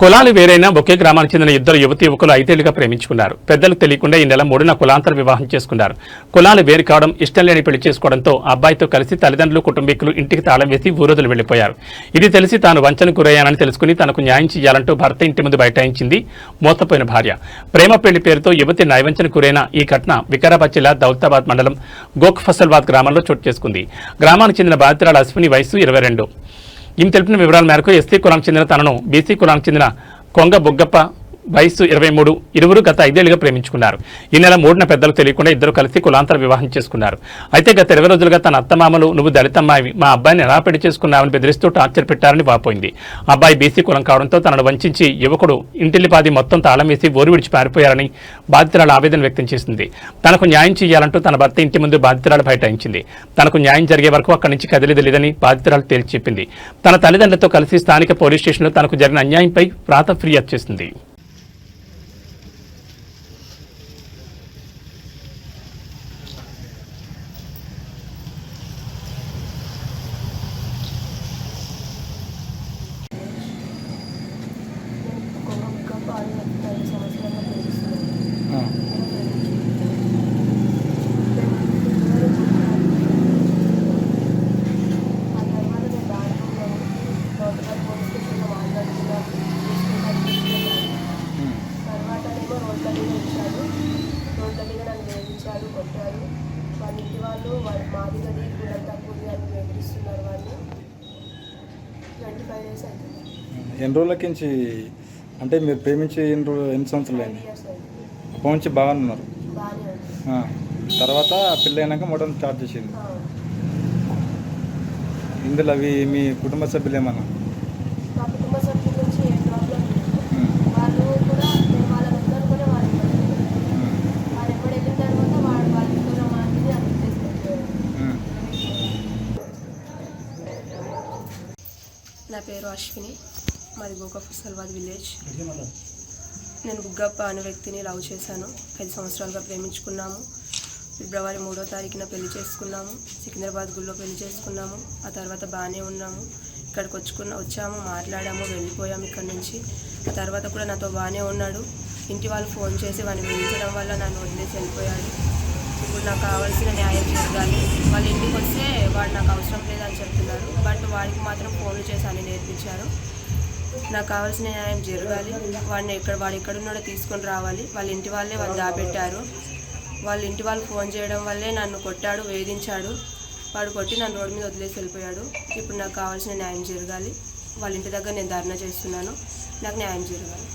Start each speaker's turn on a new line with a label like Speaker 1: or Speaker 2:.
Speaker 1: కులాలు వేరైనా ఒకే గ్రామానికి చెందిన ఇద్దరు యువకులు 5 ఏళ్లుగా ప్రేమించుకున్నారు. పెద్దలకు తెలియకుండా ఈ నెల 3న కులాంతర వివాహం చేసుకున్నారు. కులాలు వేరు కావడం, ఇష్టం లేని పెళ్లి చేసుకోవడంతో అబ్బాయితో కలిసి తల్లిదండ్రులు, కుటుంబీకులు ఇంటికి తాళం వేసి ఊరోజులు వెళ్లిపోయారు. ఇది తెలిసి తాను వంచనకు గురయ్యానని తెలుసుకుని తనకు న్యాయం చేయాలంటూ భర్త ఇంటి ముందు బైఠాయించింది మోసపోయిన భార్య. ప్రేమ పెళ్లి పేరుతో యువతి నైవంచనకు గురైన ఈ ఘటన వికారాబాద్ జిల్లా దౌలతాబాద్ మండలం గోక్ ఫసల్వాద్ గ్రామంలో చోటు చేసుకుంది. గ్రామానికి చెందిన బాధితురాలు అశ్విని వయసు 22. ఈమె తెలిపిన వివరాల మేరకు ఎస్సీ కులానికి చెందిన తనను బీసీ కులానికి చెందిన కొంగ బొగ్గప్ప వయసు 23 ఇరువురు గత 5 ఏళ్లుగా ప్రేమించుకున్నారు. ఈ నెల 3న పెద్దలకు తెలియకుండా ఇద్దరు కలిసి కులాంతర వివాహం చేసుకున్నారు. అయితే గత 20 రోజులుగా తన అత్తమామలు నువ్వు దళితమ్మాయి మా అబ్బాయిని ఎలా పెళ్లి చేసుకున్నావని బెదిరిస్తూ టార్చర్ పెట్టారని వాపోయింది. అబ్బాయి బీసీ కులం కావడంతో తనను వంచి యువకుడు ఇంటిల్లిపాది మొత్తం తాళం వేసి ఊరు విడిచి పారిపోయారని బాధితురాలు ఆవేదన వ్యక్తం చేసింది. తనకు న్యాయం చేయాలంటూ తన భర్త ఇంటి ముందు బాధితురాలు బైఠాయించింది. తనకు న్యాయం జరిగే వరకు అక్కడి నుంచి కదిలిదలేదని బాధితురాలు తేల్చి చెప్పింది. తన తల్లిదండ్రులతో కలిసి స్థానిక పోలీస్ స్టేషన్లో తనకు జరిగిన అన్యాయంపై ప్రాత ఫిర్యాదు చేసింది.
Speaker 2: కొట్టారు. వాళ్ళ ఇంటి వాళ్ళు మాది గది కూడంతా కూడి అని బెదిరిస్తున్నారు. వాళ్ళు 25 years అవుతుంది.
Speaker 3: ఎన్ని రోజులకి నుంచి అంటే మీరు ప్రేమించి ఎన్ని సంవత్సరాలు అయింది? అప్పటి నుంచి బాగానే ఉన్నారు. తర్వాత పెళ్ళి అయినాక మొత్తం స్టార్ట్ చేసింది. ఇందులో అవి మీ కుటుంబ సభ్యులు ఏమన్నా?
Speaker 2: మా కుటుంబ సభ్యుల నుంచి ఏ ప్రాబ్లం లేదు. వాళ్ళు కూడా వాళ్ళ వద్దనుకునే వాళ్ళు ఎప్పుడు వెళ్ళిన తర్వాత వాళ్ళతో మాట్లాడి అది చేసుకుంటారు. నా పేరు అశ్విని, మాది గోక ఫసల్వాద్ విలేజ్. నేను బుగ్గప్ప అనే వ్యక్తిని లవ్ చేశాను. 5 సంవత్సరాలుగా ప్రేమించుకున్నాము. ఫిబ్రవరి 3వ తారీఖున పెళ్లి చేసుకున్నాము. సికింద్రాబాద్ గుళ్ళో పెళ్లి చేసుకున్నాము. ఆ తర్వాత బాగానే ఉన్నాము. ఇక్కడికి వచ్చాము, మాట్లాడాము, వెళ్ళిపోయాము ఇక్కడ నుంచి. ఆ తర్వాత కూడా నాతో బాగానే ఉన్నాడు. ఇంటి వాళ్ళు ఫోన్ చేసి వాడిని వేయించడం వల్ల నన్ను వదిలేసి వెళ్ళిపోయాడు. ఇప్పుడు నాకు కావాల్సిన న్యాయం జరగాలి. వాళ్ళ ఇంటికి వస్తే వాడు నాకు అవసరం లేదని చెప్తున్నారు. బట్ వాడికి మాత్రం ఫోన్లు చేసి అన్ని నేర్పించారు. నాకు కావాల్సిన న్యాయం జరగాలి. వాడు ఎక్కడున్నాడో తీసుకొని రావాలి. వాళ్ళ ఇంటి వాళ్ళే వాళ్ళు దాపెట్టారు. వాళ్ళ ఇంటి వాళ్ళు ఫోన్ చేయడం వల్లే నన్ను కొట్టాడు, వేధించాడు. వాడు కొట్టి నన్ను రోడ్డు మీద వదిలేసి వెళ్ళిపోయాడు. ఇప్పుడు నాకు కావాల్సిన న్యాయం జరగాలి. వాళ్ళ ఇంటి దగ్గర నేను ధర్నా చేస్తున్నాను. నాకు న్యాయం జరగాలి.